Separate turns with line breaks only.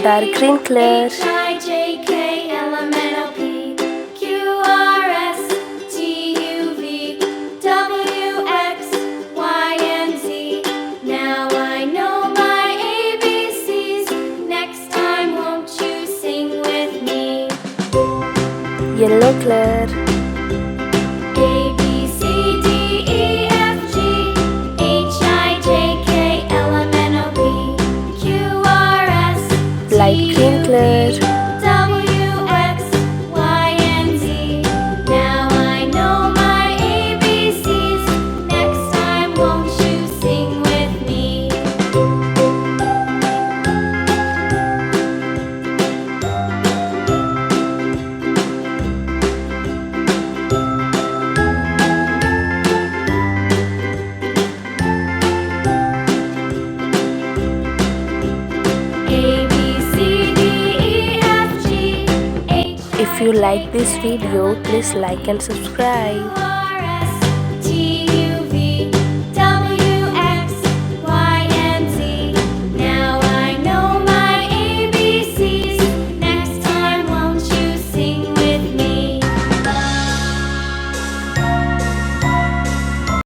dark green color.
Now I know my ABCs. Next time, won't you sing with me?
Yellow color.
A B C D E F G H I J K L M N O P Q R S T
Light green
U
color.
V W X Y and Z. Now I know my ABCs. Next time, won't you sing with me? A B C D E F G H
If you like this video, please like and subscribe.